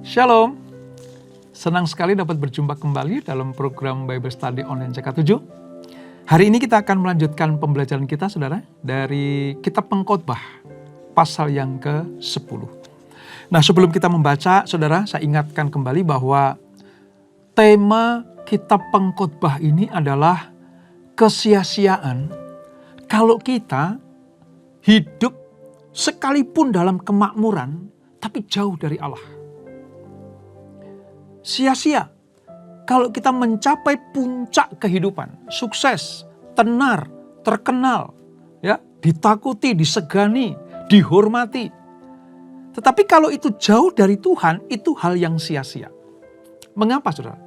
Shalom, senang sekali dapat berjumpa kembali dalam program Bible Study Online CK7. Hari ini kita akan melanjutkan pembelajaran kita, saudara, dari Kitab Pengkhotbah, pasal yang ke-10. Nah, sebelum kita membaca, saudara, saya ingatkan kembali bahwa tema Kitab Pengkhotbah ini adalah kesia-siaan kalau kita hidup sekalipun dalam kemakmuran, tapi jauh dari Allah. Sia-sia kalau kita mencapai puncak kehidupan, sukses, tenar, terkenal, ya, ditakuti, disegani, dihormati. Tetapi kalau itu jauh dari Tuhan, itu hal yang sia-sia. Mengapa, saudara?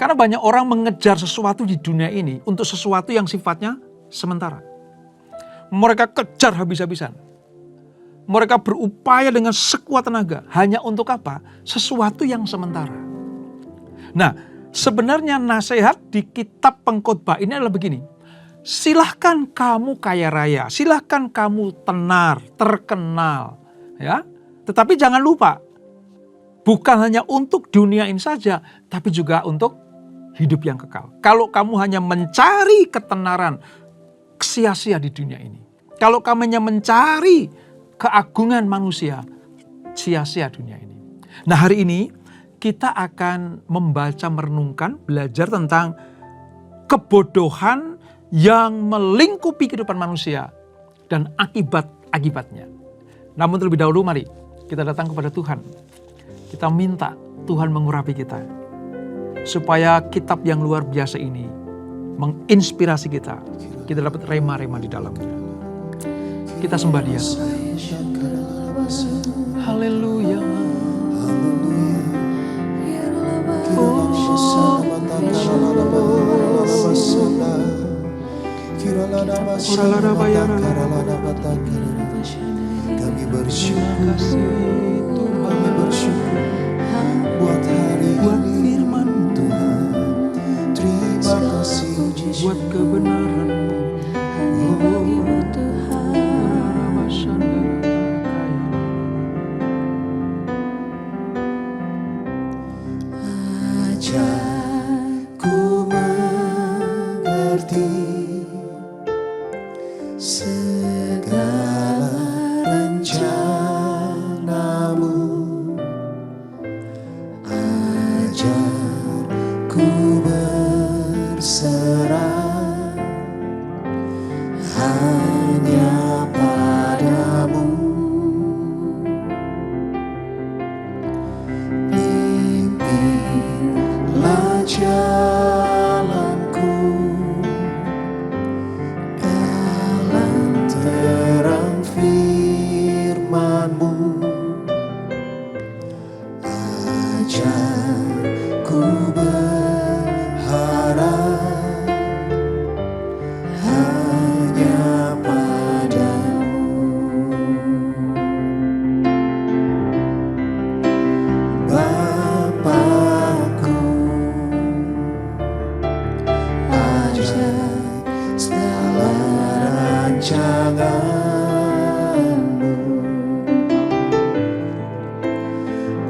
Karena banyak orang mengejar sesuatu di dunia ini untuk sesuatu yang sifatnya sementara. Mereka kejar habis-habisan. Mereka berupaya dengan sekuat tenaga. Hanya untuk apa? Sesuatu yang sementara. Nah, sebenarnya nasihat di Kitab Pengkhotbah ini adalah begini. Silahkan kamu kaya raya, silahkan kamu tenar, terkenal, ya. Tetapi jangan lupa, bukan hanya untuk dunia ini saja, tapi juga untuk hidup yang kekal. Kalau kamu hanya mencari ketenaran, sia-sia di dunia ini. Kalau kamu hanya mencari keagungan manusia, sia-sia dunia ini. Nah, hari ini kita akan membaca, merenungkan, belajar tentang kebodohan yang melingkupi kehidupan manusia dan akibat-akibatnya. Namun terlebih dahulu mari kita datang kepada Tuhan. Kita minta Tuhan mengurapi kita. Supaya kitab yang luar biasa ini menginspirasi kita. Kita dapat rema-rema di dalamnya. Kita sembah Dia. Haleluya. Kami bersyukur, kami bersyukur buat hari ini, firman Tuhan. Terima kasih buat kebenaran-Mu. Ajar ku mengerti segala rencana-Mu. Ajar ku berserah hanya padamu. Pimpinlah jalanku dalam terang firman-Mu. Ajar ku berharap hanya padamu. Bapakku, ajar segala rancangan-Mu.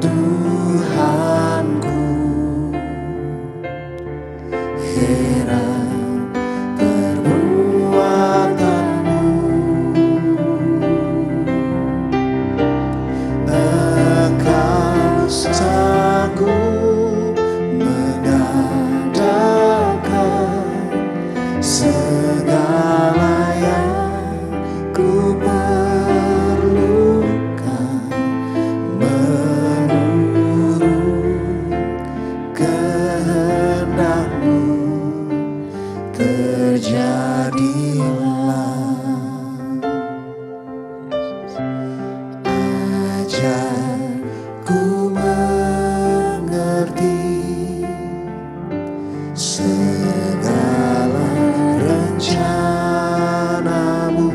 Tuhanku, heran perbuatan-Mu. Engkau sanggup mengadakan segala yang ku perlukan menurut kehendak-Mu. Terjadilah. Ajar ku mengerti segala rencana-Mu.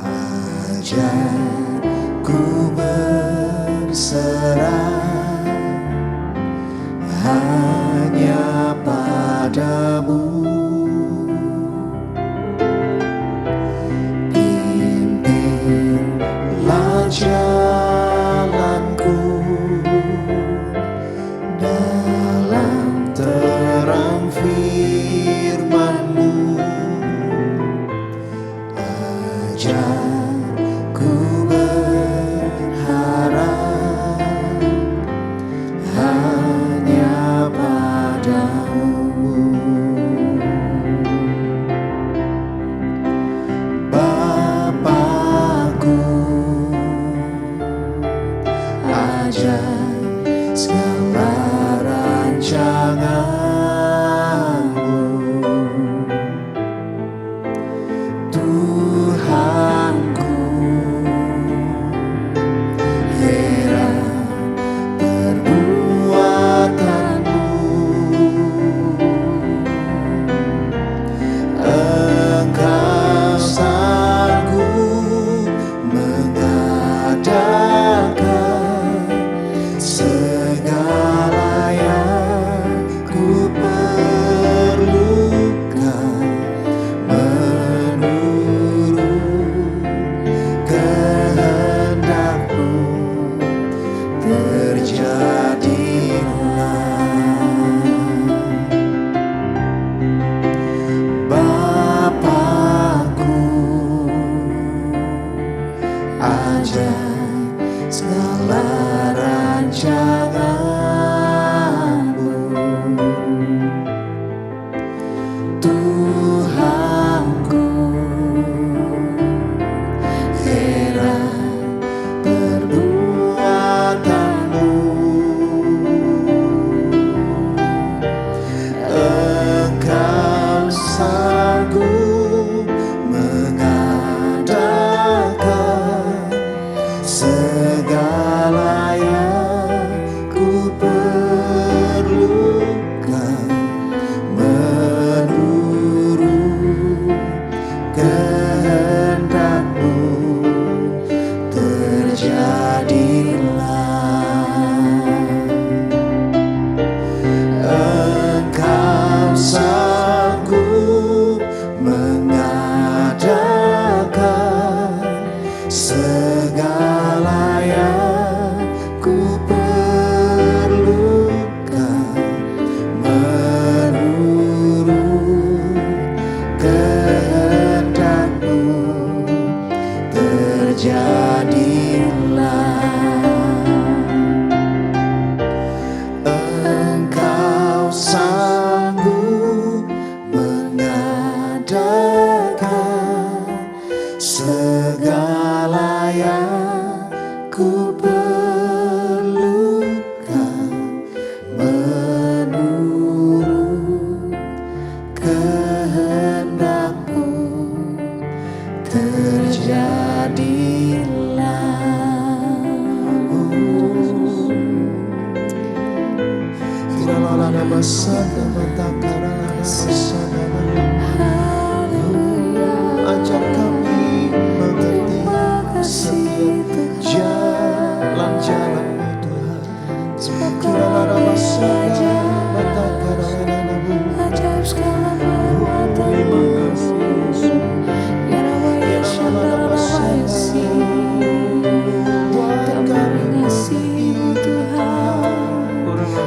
Ajar ku berserah hanya padamu. Pimpinlah jalanku ada segala rancangan-Mu, Tuhanku. Heran perbuatan-Mu, Engkau sanggup mengadakan segala yang ku perlukan, menurut kehendak-Mu terjadilah. Bapakku, ajaib segala rancangan-Mu, Tuhanku. Heran perbuatan-Mu, Engkau sanggup mengadakan segala yang ku perlukan, menurut kehendak-Mu terjadilah. Engkau sanggup mengadakan segala yang ku perlukan, menurut kehendak-Mu terjadilah. Engkau sanggup mengadakan segala yang ku perlukan, menurut kehendak-Mu terjadilah. Kiralala basada matakara basada. Ajar kami mengerti setiap jalan-jalan-Mu, Tuhan. Kiralala basada matakara lalamu. Ajaib segala perbuatan-Mu, Terima kasih Yesus. ya Rabbah, ya Syandara, Rabbah, ya Si. Kami mengasihi-Mu, Tuhan.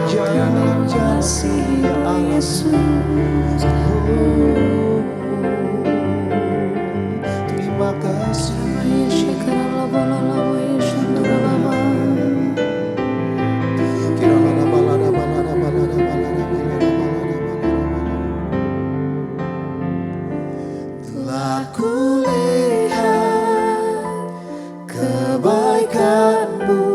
Kami mengasihi-Mu, Yesus. Terima kasih. Rabbah, ya Syakara, Rabbah, Rabbah, ya Syandara, Rabbah. Telah kulihat kebaikan-Mu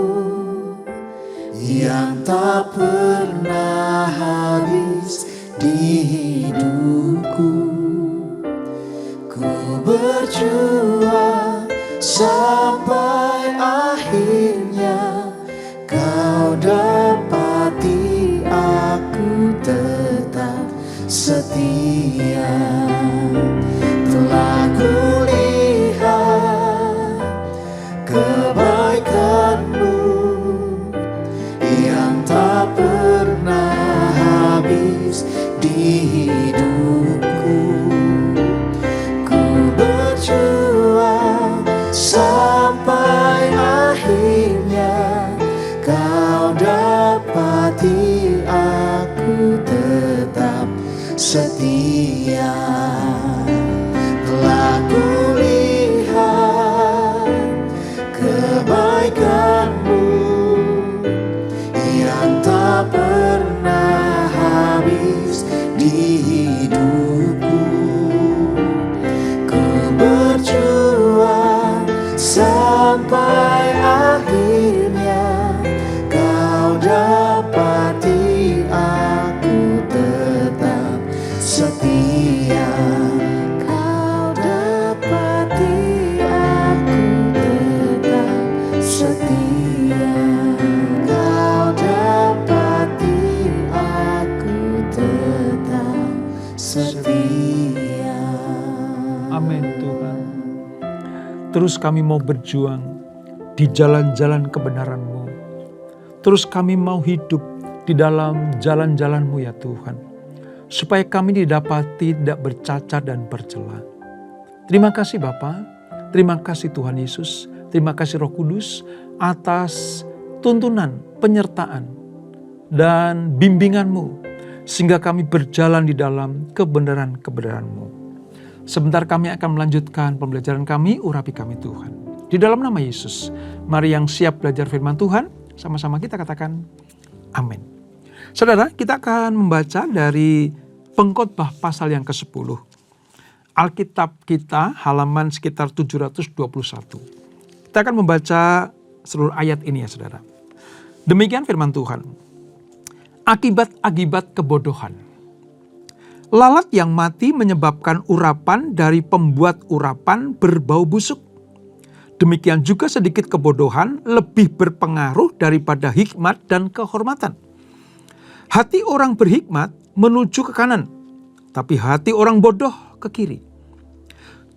yang tak pernah habis di hidupku. Ku berjuang sampai akhirnya Kau dapati aku tetap setia. Telah kulihat kebaikan-Mu yang tak pernah habis di hidupku. Ku berjuang sampai akhirnya Kau dapati aku tetap setia. Telah kulihat kebaikan-Mu yang tak pernah habis di hidupku. Ku berjuang sampai akhirnya setia. Kau dapati aku tetap setia. Amin Tuhan. Terus kami mau berjuang di jalan-jalan kebenaran-Mu. Terus kami mau hidup di dalam jalan-jalan-Mu ya Tuhan. Supaya kami didapati tidak bercacat dan bercela. Terima kasih Bapa, terima kasih Tuhan Yesus, terima kasih Roh Kudus atas tuntunan, penyertaan, dan bimbingan-Mu. Sehingga kami berjalan di dalam kebenaran-kebenaran-Mu. Sebentar kami akan melanjutkan pembelajaran kami, urapi kami Tuhan. Di dalam nama Yesus, mari yang siap belajar firman Tuhan, sama-sama kita katakan amin. Saudara, kita akan membaca dari Pengkhotbah pasal yang ke-10. Alkitab kita halaman sekitar 721. Kita akan membaca seluruh ayat ini ya saudara. Demikian firman Tuhan. Akibat-akibat kebodohan. Lalat yang mati menyebabkan urapan dari pembuat urapan berbau busuk. Demikian juga sedikit kebodohan lebih berpengaruh daripada hikmat dan kehormatan. Hati orang berhikmat menuju ke kanan, tapi hati orang bodoh ke kiri.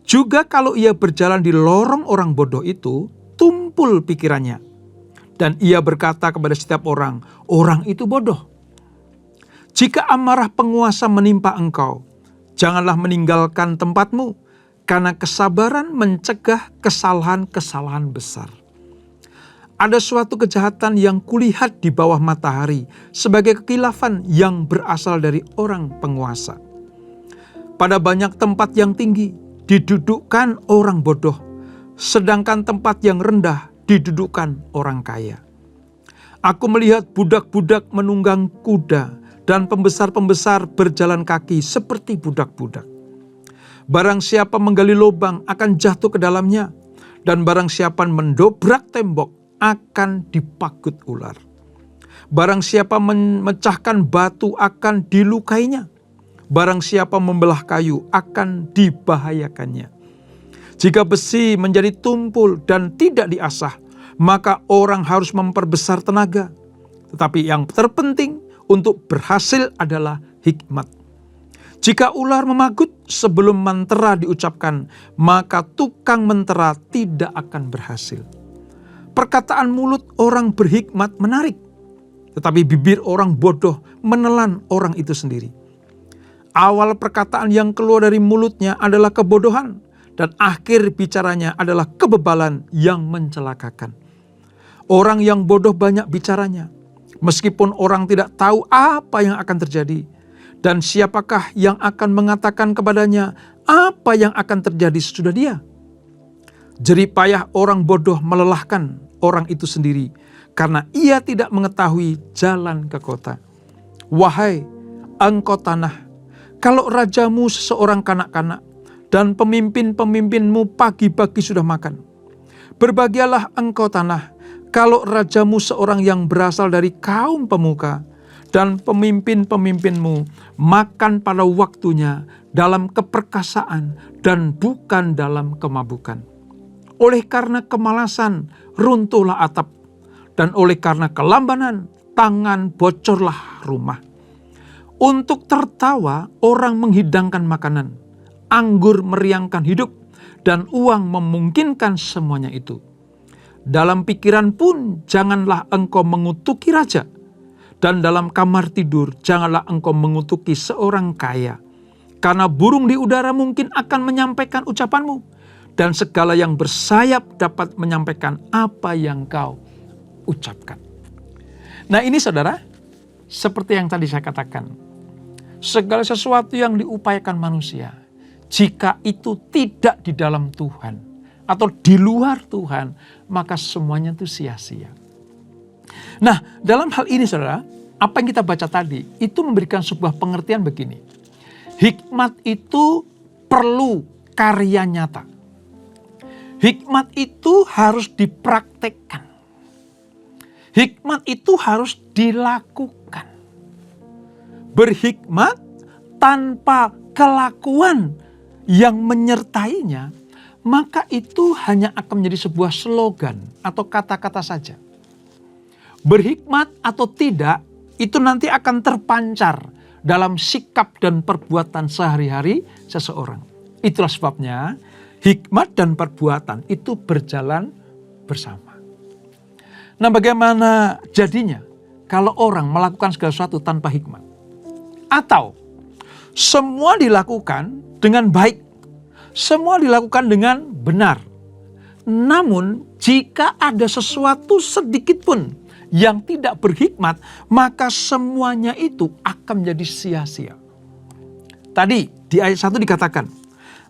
Juga kalau ia berjalan di lorong orang bodoh itu, tumpul pikirannya. Dan ia berkata kepada setiap orang, orang itu bodoh. Jika amarah penguasa menimpa engkau, janganlah meninggalkan tempatmu, karena kesabaran mencegah kesalahan-kesalahan besar. Ada suatu kejahatan yang kulihat di bawah matahari sebagai kekilafan yang berasal dari orang penguasa. Pada banyak tempat yang tinggi didudukkan orang bodoh, sedangkan tempat yang rendah didudukkan orang kaya. Aku melihat budak-budak menunggang kuda dan pembesar-pembesar berjalan kaki seperti budak-budak. Barang siapa menggali lubang akan jatuh ke dalamnya, dan barang siapa mendobrak tembok akan dipagut ular. Barang siapa memecahkan batu akan dilukainya. Barang siapa membelah kayu akan dibahayakannya. Jika besi menjadi tumpul dan tidak diasah, maka orang harus memperbesar tenaga. Tetapi yang terpenting untuk berhasil adalah hikmat. Jika ular memagut sebelum mantera diucapkan, maka tukang mentera tidak akan berhasil. Perkataan mulut orang berhikmat menarik, tetapi bibir orang bodoh menelan orang itu sendiri. Awal perkataan yang keluar dari mulutnya adalah kebodohan, dan akhir bicaranya adalah kebebalan yang mencelakakan. Orang yang bodoh banyak bicaranya, meskipun orang tidak tahu apa yang akan terjadi. Dan siapakah yang akan mengatakan kepadanya apa yang akan terjadi sesudah dia? Jerih payah orang bodoh melelahkan orang itu sendiri, karena ia tidak mengetahui jalan ke kota. Wahai engkau tanah, kalau rajamu seseorang kanak-kanak, dan pemimpin-pemimpinmu pagi-pagi sudah makan. Berbahagialah engkau tanah, kalau rajamu seorang yang berasal dari kaum pemuka, dan pemimpin-pemimpinmu makan pada waktunya dalam keperkasaan dan bukan dalam kemabukan. Oleh karena kemalasan runtuhlah atap, dan oleh karena kelambanan tangan bocorlah rumah. Untuk tertawa orang menghidangkan makanan, anggur meriangkan hidup, dan uang memungkinkan semuanya itu. Dalam pikiran pun janganlah engkau mengutuki raja, dan dalam kamar tidur janganlah engkau mengutuki seorang kaya. Karena burung di udara mungkin akan menyampaikan ucapanmu, dan segala yang bersayap dapat menyampaikan apa yang kau ucapkan. Nah ini saudara, seperti yang tadi saya katakan, segala sesuatu yang diupayakan manusia, jika itu tidak di dalam Tuhan atau di luar Tuhan, maka semuanya itu sia-sia. Nah, dalam hal ini saudara, apa yang kita baca tadi, itu memberikan sebuah pengertian begini. Hikmat itu perlu karya nyata. Hikmat itu harus dipraktekkan. Hikmat itu harus dilakukan. Berhikmat tanpa kelakuan yang menyertainya, maka itu hanya akan menjadi sebuah slogan atau kata-kata saja. Berhikmat atau tidak, itu nanti akan terpancar dalam sikap dan perbuatan sehari-hari seseorang. Itulah sebabnya hikmat dan perbuatan itu berjalan bersama. Nah, bagaimana jadinya kalau orang melakukan segala sesuatu tanpa hikmat? Atau semua dilakukan dengan baik, semua dilakukan dengan benar. Namun jika ada sesuatu sedikit pun yang tidak berhikmat, maka semuanya itu akan menjadi sia-sia. Tadi di ayat 1 dikatakan,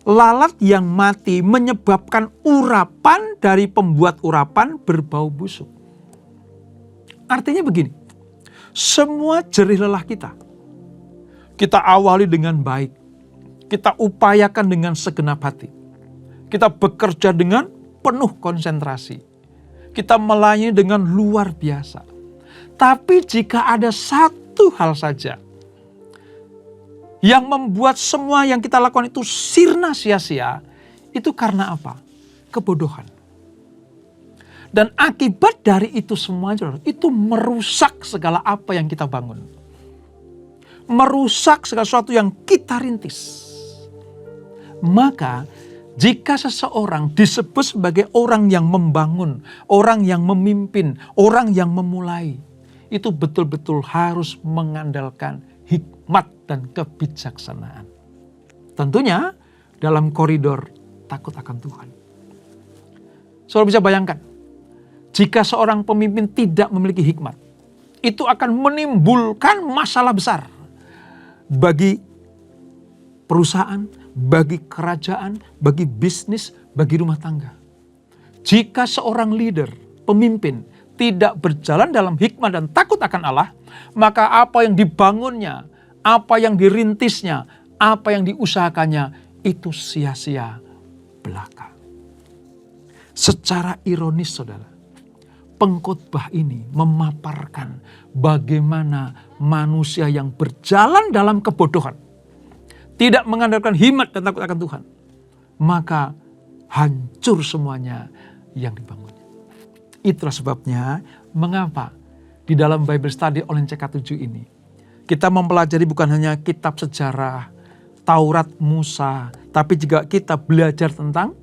lalat yang mati menyebabkan urapan dari pembuat urapan berbau busuk. Artinya begini, semua jerih lelah kita awali dengan baik, kita upayakan dengan segenap hati, kita bekerja dengan penuh konsentrasi, kita melayani dengan luar biasa. Tapi jika ada satu hal saja yang membuat semua yang kita lakukan itu sirna sia-sia, itu karena apa? Kebodohan. Dan akibat dari itu semua, itu merusak segala apa yang kita bangun. Merusak segala sesuatu yang kita rintis. Maka jika seseorang disebut sebagai orang yang membangun, orang yang memimpin, orang yang memulai, itu betul-betul harus mengandalkan hikmat dan kebijaksanaan. Tentunya dalam koridor takut akan Tuhan. Saudara bisa bayangkan, jika seorang pemimpin tidak memiliki hikmat, itu akan menimbulkan masalah besar bagi perusahaan, bagi kerajaan, bagi bisnis, bagi rumah tangga. Jika seorang leader, pemimpin, tidak berjalan dalam hikmat dan takut akan Allah, maka apa yang dibangunnya, apa yang dirintisnya, apa yang diusahakannya, itu sia-sia belaka. Secara ironis, saudara, pengkhotbah ini memaparkan bagaimana manusia yang berjalan dalam kebodohan, tidak mengandalkan hikmat dan takut akan Tuhan, maka hancur semuanya yang dibangunnya. Itulah sebabnya mengapa di dalam Bible Study oleh CK7 ini kita mempelajari bukan hanya kitab sejarah, Taurat Musa, tapi juga kita belajar tentang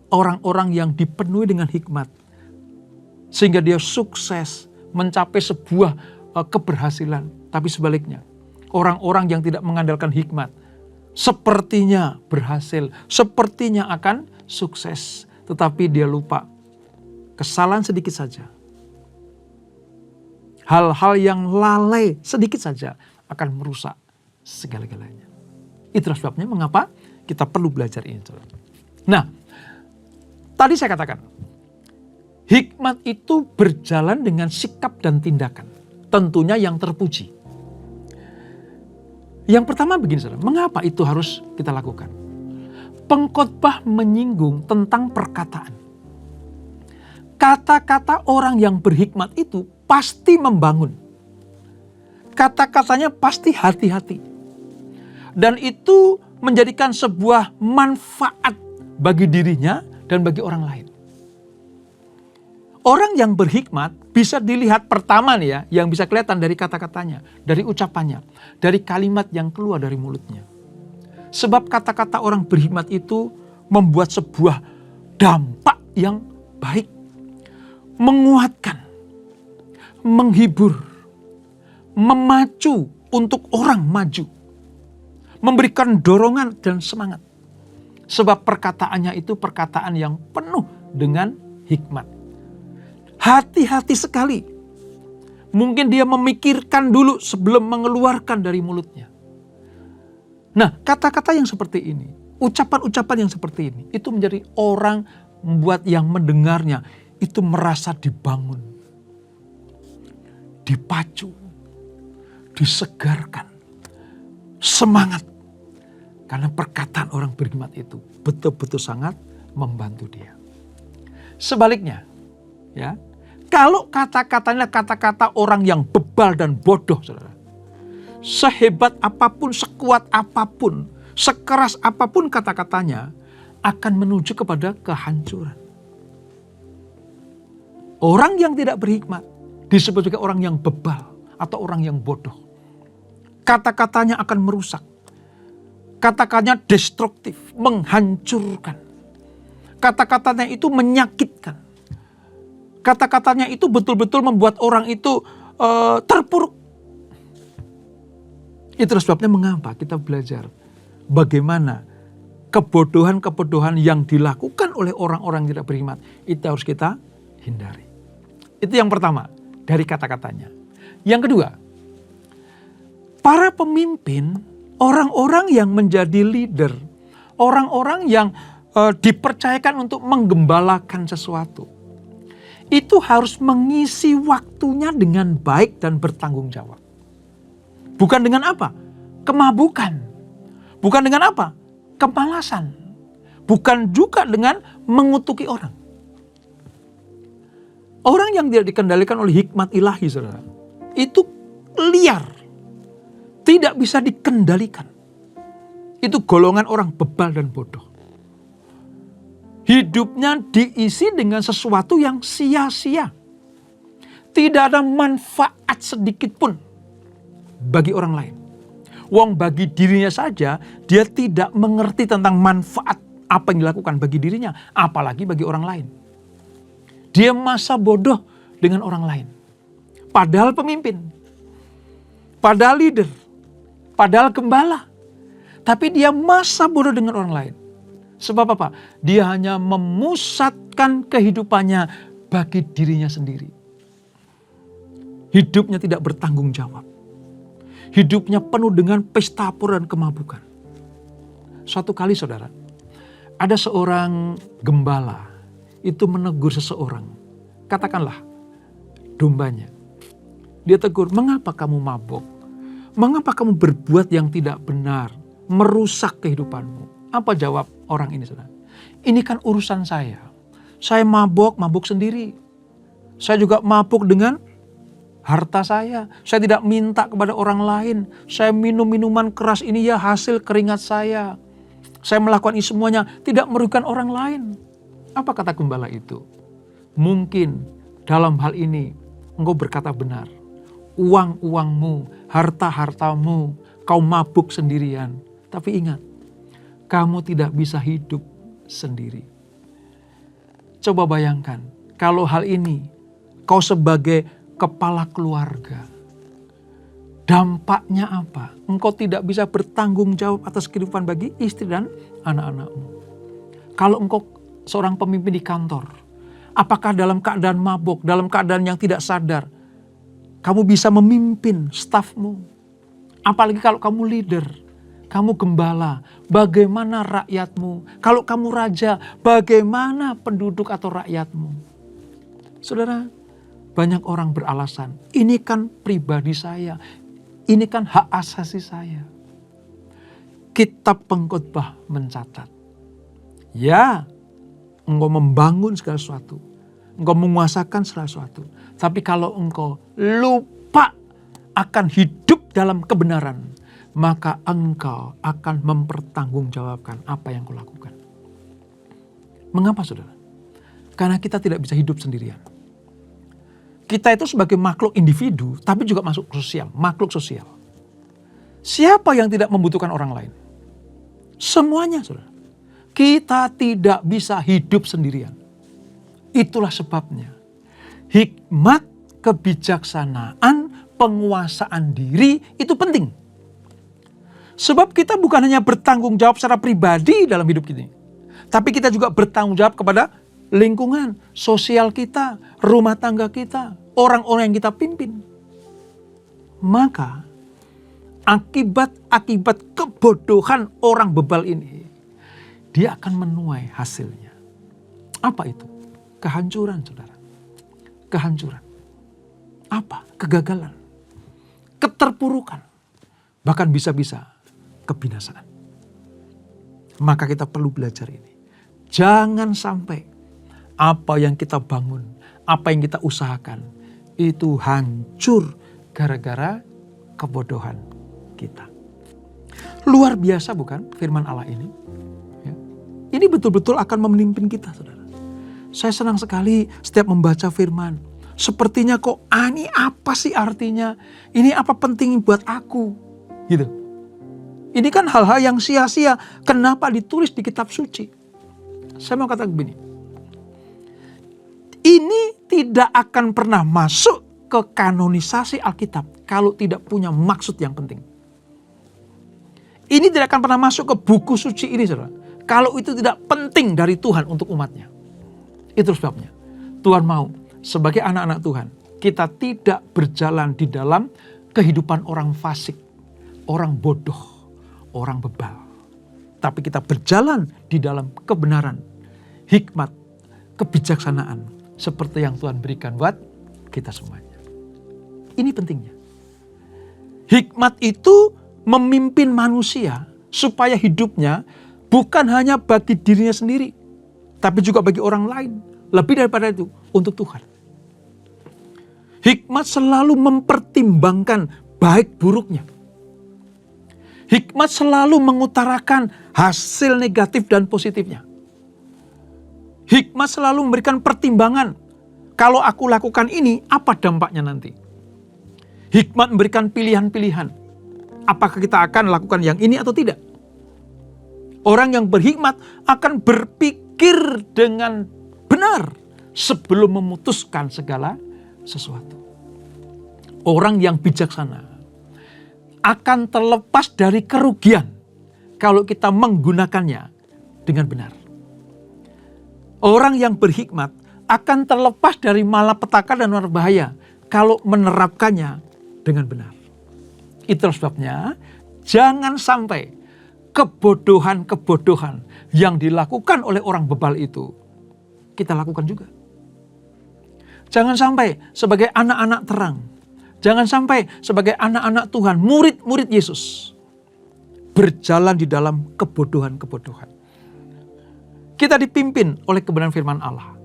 orang-orang yang dipenuhi dengan hikmat, sehingga dia sukses mencapai sebuah keberhasilan. Tapi sebaliknya, orang-orang yang tidak mengandalkan hikmat, sepertinya berhasil, sepertinya akan sukses, tetapi dia lupa. Kesalahan sedikit saja, hal-hal yang lalai sedikit saja akan merusak segala-galanya. Itulah sebabnya mengapa kita perlu belajar ini. Nah, tadi saya katakan, hikmat itu berjalan dengan sikap dan tindakan. Tentunya yang terpuji. Yang pertama begini, saudara, mengapa itu harus kita lakukan? Pengkhotbah menyinggung tentang perkataan. Kata-kata orang yang berhikmat itu pasti membangun. Kata-katanya pasti hati-hati. Dan itu menjadikan sebuah manfaat bagi dirinya dan bagi orang lain. Orang yang berhikmat bisa dilihat pertama nih ya, yang bisa kelihatan dari kata-katanya, dari ucapannya, dari kalimat yang keluar dari mulutnya. Sebab kata-kata orang berhikmat itu membuat sebuah dampak yang baik, menguatkan, menghibur, memacu untuk orang maju, memberikan dorongan dan semangat. Sebab perkataannya itu perkataan yang penuh dengan hikmat. Hati-hati sekali. Mungkin dia memikirkan dulu sebelum mengeluarkan dari mulutnya. Nah, kata-kata yang seperti ini, ucapan-ucapan yang seperti ini, itu menjadi orang membuat yang mendengarnya itu merasa dibangun, dipacu, disegarkan, semangat. Karena perkataan orang berhikmat itu betul-betul sangat membantu dia. Sebaliknya, ya, kalau kata-katanya kata-kata orang yang bebal dan bodoh, saudara, sehebat apapun, sekuat apapun, sekeras apapun kata-katanya, akan menuju kepada kehancuran. Orang yang tidak berhikmat disebut juga orang yang bebal atau orang yang bodoh. Kata-katanya akan merusak. Kata-katanya destruktif, menghancurkan. Kata-katanya itu menyakitkan. Kata-katanya itu betul-betul membuat orang itu terpuruk. Itulah sebabnya mengapa kita belajar bagaimana kebodohan-kebodohan yang dilakukan oleh orang-orang yang tidak berhikmat itu harus kita hindari. Itu yang pertama dari kata-katanya. Yang kedua, para pemimpin, orang-orang yang menjadi leader, orang-orang yang dipercayakan untuk menggembalakan sesuatu, itu harus mengisi waktunya dengan baik dan bertanggung jawab. Bukan dengan apa? Kemabukan. Bukan dengan apa? Kemalasan. Bukan juga dengan mengutuki orang. Orang yang tidak dikendalikan oleh hikmat ilahi, saudara, itu liar. Tidak bisa dikendalikan. Itu golongan orang bebal dan bodoh. Hidupnya diisi dengan sesuatu yang sia-sia. Tidak ada manfaat sedikit pun bagi orang lain. Wong bagi dirinya saja, dia tidak mengerti tentang manfaat apa yang dilakukan bagi dirinya, apalagi bagi orang lain. Dia masa bodoh dengan orang lain. Padahal pemimpin, padahal leader, padahal gembala. Tapi dia masa bodoh dengan orang lain. Sebab apa? Dia hanya memusatkan kehidupannya bagi dirinya sendiri. Hidupnya tidak bertanggung jawab. Hidupnya penuh dengan pesta pora dan kemabukan. Suatu kali saudara, ada seorang gembala itu menegur seseorang. Katakanlah dombanya. Dia tegur, mengapa kamu mabuk? Mengapa kamu berbuat yang tidak benar? Merusak kehidupanmu. Apa jawab orang ini saudara? Ini kan urusan saya. Saya mabuk sendiri. Saya juga mabuk dengan harta saya. Saya tidak minta kepada orang lain. Saya minum minuman keras ini ya hasil keringat saya. Saya melakukan ini semuanya tidak merugikan orang lain. Apa kata gembala itu? Mungkin dalam hal ini engkau berkata benar. Uang-uangmu, harta-hartamu, kau mabuk sendirian. Tapi ingat, kamu tidak bisa hidup sendiri. Coba bayangkan, kalau hal ini kau sebagai kepala keluarga, dampaknya apa? Engkau tidak bisa bertanggung jawab atas kehidupan bagi istri dan anak-anakmu. Kalau engkau seorang pemimpin di kantor, apakah dalam keadaan mabuk, dalam keadaan yang tidak sadar, kamu bisa memimpin stafmu? Apalagi kalau kamu leader, kamu gembala, bagaimana rakyatmu? Kalau kamu raja, bagaimana penduduk atau rakyatmu? Saudara, banyak orang beralasan, ini kan pribadi saya, ini kan hak asasi saya. Kitab Pengkhotbah mencatat, ya, engkau membangun segala sesuatu, engkau menguasakan segala sesuatu. Tapi kalau engkau lupa akan hidup dalam kebenaran, maka engkau akan mempertanggungjawabkan apa yang kau lakukan. Mengapa saudara? Karena kita tidak bisa hidup sendirian. Kita itu sebagai makhluk individu, tapi juga makhluk sosial. Siapa yang tidak membutuhkan orang lain? Semuanya saudara. Kita tidak bisa hidup sendirian. Itulah sebabnya hikmat, kebijaksanaan, penguasaan diri itu penting. Sebab kita bukan hanya bertanggung jawab secara pribadi dalam hidup kita, tapi kita juga bertanggung jawab kepada lingkungan, sosial kita, rumah tangga kita, orang-orang yang kita pimpin. Maka akibat kebodohan orang bebal ini, dia akan menuai hasilnya. Apa itu? Kehancuran saudara. Kehancuran. Apa? Kegagalan. Keterpurukan. Bahkan bisa-bisa kebinasaan. Maka kita perlu belajar ini. Jangan sampai apa yang kita bangun, apa yang kita usahakan, itu hancur gara-gara kebodohan kita. Luar biasa bukan firman Allah ini? Ya. Ini betul-betul akan memimpin kita, saudara. Saya senang sekali setiap membaca firman. Sepertinya kok, ini apa sih artinya? Ini apa penting buat aku? Gitu. Ini kan hal-hal yang sia-sia. Kenapa ditulis di kitab suci? Saya mau katakan begini. Ini tidak akan pernah masuk ke kanonisasi Alkitab kalau tidak punya maksud yang penting. Ini tidak akan pernah masuk ke buku suci ini, saudara, kalau itu tidak penting dari Tuhan untuk umatnya. Itu sebabnya Tuhan mau sebagai anak-anak Tuhan, kita tidak berjalan di dalam kehidupan orang fasik, orang bodoh, orang bebal. Tapi kita berjalan di dalam kebenaran, hikmat, kebijaksanaan, seperti yang Tuhan berikan buat kita semuanya. Ini pentingnya. Hikmat itu memimpin manusia supaya hidupnya bukan hanya bagi dirinya sendiri, tapi juga bagi orang lain. Lebih daripada itu, untuk Tuhan. Hikmat selalu mempertimbangkan baik buruknya. Hikmat selalu mengutarakan hasil negatif dan positifnya. Hikmat selalu memberikan pertimbangan. Kalau aku lakukan ini, apa dampaknya nanti? Hikmat memberikan pilihan-pilihan. Apakah kita akan lakukan yang ini atau tidak? Orang yang berhikmat akan berpikir dengan benar sebelum memutuskan segala sesuatu. Orang yang bijaksana akan terlepas dari kerugian kalau kita menggunakannya dengan benar. Orang yang berhikmat akan terlepas dari malapetaka dan bahaya kalau menerapkannya dengan benar. Itulah sebabnya jangan sampai kebodohan-kebodohan yang dilakukan oleh orang bebal itu kita lakukan juga. Jangan sampai sebagai anak-anak terang, jangan sampai sebagai anak-anak Tuhan, murid-murid Yesus, berjalan di dalam kebodohan-kebodohan. Kita dipimpin oleh kebenaran firman Allah.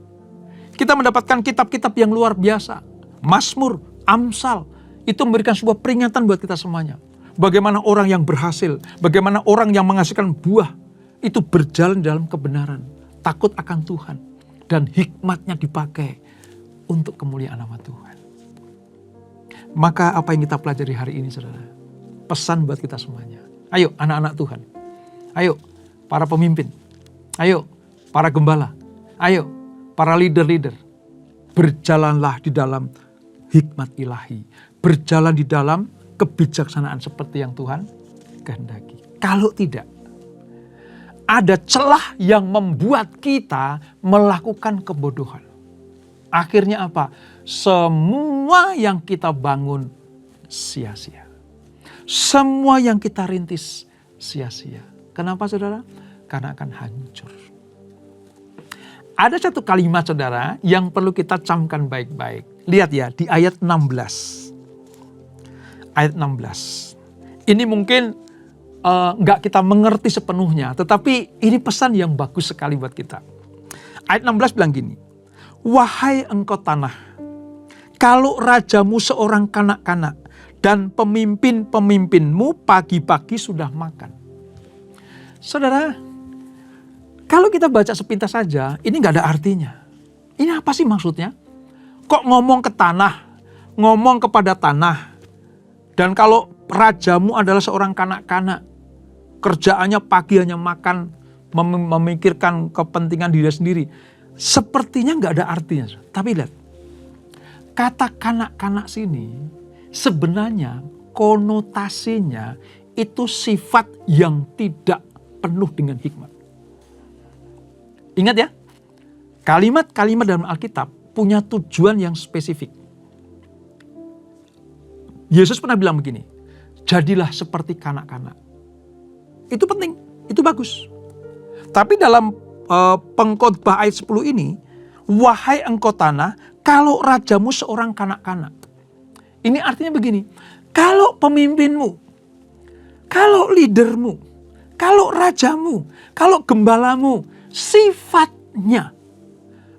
Kita mendapatkan kitab-kitab yang luar biasa. Mazmur, Amsal, itu memberikan sebuah peringatan buat kita semuanya. Bagaimana orang yang berhasil, bagaimana orang yang menghasilkan buah, itu berjalan dalam kebenaran, takut akan Tuhan, dan hikmatnya dipakai untuk kemuliaan nama Tuhan. Maka apa yang kita pelajari hari ini, saudara? Pesan buat kita semuanya. Ayo anak-anak Tuhan. Ayo para pemimpin. Ayo para gembala. Ayo para leader-leader. Berjalanlah di dalam hikmat ilahi. Berjalan di dalam kebijaksanaan seperti yang Tuhan kehendaki. Kalau tidak, ada celah yang membuat kita melakukan kebodohan. Akhirnya apa? Semua yang kita bangun sia-sia. Semua yang kita rintis sia-sia. Kenapa, saudara? Karena akan hancur. Ada satu kalimat, saudara, yang perlu kita camkan baik-baik. Lihat ya, di ayat 16. Ayat 16. Ini mungkin nggak kita mengerti sepenuhnya, tetapi ini pesan yang bagus sekali buat kita. Ayat 16 bilang gini, wahai engkau tanah, kalau rajamu seorang kanak-kanak dan pemimpin-pemimpinmu pagi-pagi sudah makan. Saudara, kalau kita baca sepintas saja, ini nggak ada artinya. Ini apa sih maksudnya? Kok ngomong ke tanah, ngomong kepada tanah, dan kalau rajamu adalah seorang kanak-kanak, kerjaannya pagi hanya makan, memikirkan kepentingan diri sendiri. Sepertinya nggak ada artinya. Tapi lihat, kata kanak-kanak sini sebenarnya konotasinya itu sifat yang tidak penuh dengan hikmat. Ingat ya, kalimat-kalimat dalam Alkitab punya tujuan yang spesifik. Yesus pernah bilang begini, jadilah seperti kanak-kanak. Itu penting, itu bagus. Tapi dalam pengkhotbah ayat 10 ini, wahai engkau tanah, kalau rajamu seorang kanak-kanak. Ini artinya begini, kalau pemimpinmu, kalau leadermu, kalau rajamu, kalau gembalamu, sifatnya,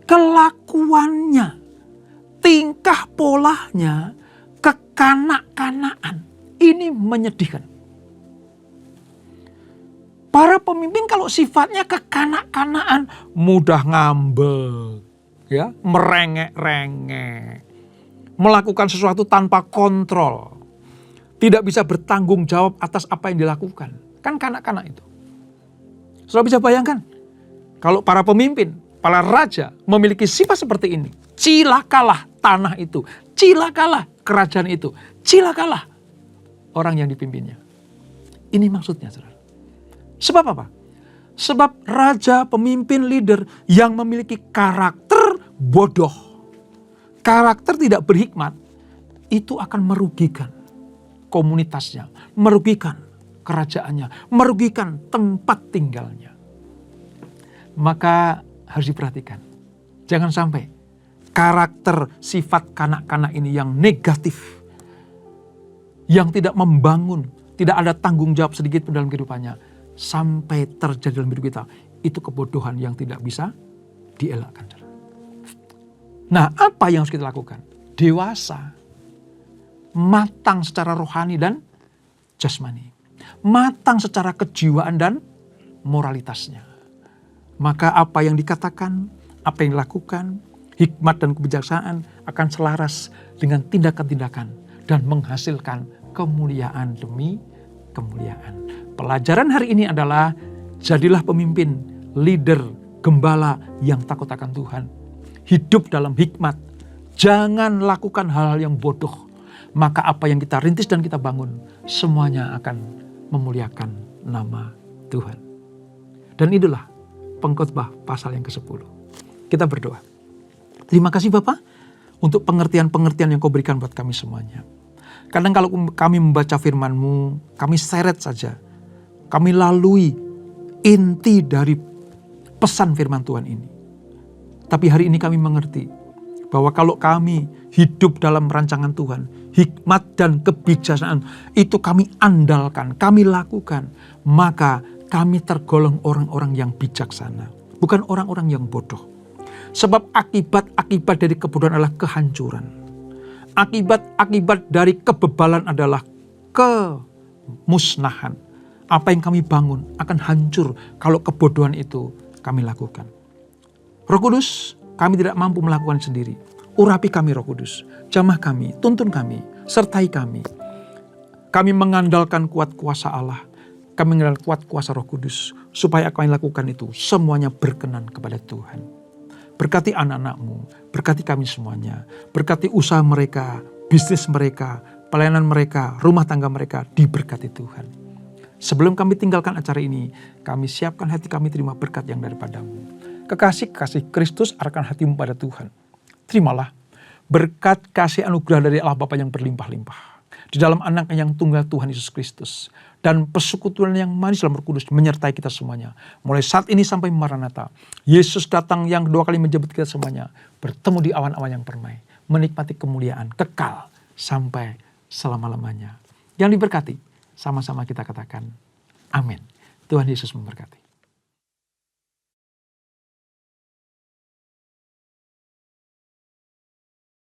kelakuannya, tingkah polanya, kekanak-kanakan, ini menyedihkan. Para pemimpin kalau sifatnya kekanak-kanaan, mudah ngambek, ya, merengek-rengek, melakukan sesuatu tanpa kontrol, tidak bisa bertanggung jawab atas apa yang dilakukan. Kan kanak-kanak itu. Sudah bisa bayangkan, kalau para pemimpin, para raja memiliki sifat seperti ini, cilakalah tanah itu, cilakalah kerajaan itu, cilakalah orang yang dipimpinnya. Ini maksudnya, saudara. Sebab apa? Sebab raja, pemimpin, leader yang memiliki karakter bodoh, karakter tidak berhikmat, itu akan merugikan komunitasnya, merugikan kerajaannya, merugikan tempat tinggalnya. Maka harus diperhatikan. Jangan sampai karakter sifat kanak-kanak ini yang negatif, yang tidak membangun, tidak ada tanggung jawab sedikit pun dalam kehidupannya, sampai terjadi dalam hidup kita. Itu kebodohan yang tidak bisa dielakkan. Nah, apa yang harus kita lakukan? Dewasa, matang secara rohani dan jasmani, matang secara kejiwaan dan moralitasnya. Maka apa yang dikatakan, apa yang dilakukan, hikmat dan kebijaksanaan akan selaras dengan tindakan-tindakan dan menghasilkan kemuliaan demi kemuliaan. Pelajaran hari ini adalah jadilah pemimpin, leader, gembala yang takut akan Tuhan. Hidup dalam hikmat. Jangan lakukan hal-hal yang bodoh. Maka apa yang kita rintis dan kita bangun, semuanya akan memuliakan nama Tuhan. Dan itulah Pengkhotbah pasal yang ke-10. Kita berdoa. Terima kasih Bapak untuk pengertian-pengertian yang Kau berikan buat kami semuanya. Kadang kalau kami membaca firman-Mu, kami seret saja. Kami lalui inti dari pesan firman Tuhan ini. Tapi hari ini kami mengerti bahwa kalau kami hidup dalam rancangan Tuhan, hikmat dan kebijaksanaan itu kami andalkan, kami lakukan, maka kami tergolong orang-orang yang bijaksana, bukan orang-orang yang bodoh. Sebab akibat-akibat dari kebodohan adalah kehancuran. Akibat-akibat dari kebebalan adalah kemusnahan. Apa yang kami bangun akan hancur kalau kebodohan itu kami lakukan. Roh Kudus, kami tidak mampu melakukan sendiri. Urapi kami Roh Kudus, jamah kami, tuntun kami, sertai kami. Kami mengandalkan kuat kuasa Allah, kami mengandalkan kuat kuasa Roh Kudus, supaya apa yang lakukan itu semuanya berkenan kepada Tuhan. Berkati anak-anak-Mu, berkati kami semuanya, berkati usaha mereka, bisnis mereka, pelayanan mereka, rumah tangga mereka, diberkati Tuhan. Sebelum kami tinggalkan acara ini, kami siapkan hati kami terima berkat yang daripada-Mu. Kekasih-kasih Kristus arahkan hatimu pada Tuhan. Terimalah berkat kasih anugerah dari Allah Bapa yang berlimpah-limpah. Di dalam Anaknya yang tunggal Tuhan Yesus Kristus. Dan persekutuan yang manis dalam Roh Kudus menyertai kita semuanya. Mulai saat ini sampai Maranatha. Yesus datang yang kedua kali menjemput kita semuanya. Bertemu di awan-awan yang permai. Menikmati kemuliaan kekal sampai selama-lamanya. Yang diberkati, sama-sama kita katakan amin. Tuhan Yesus memberkati.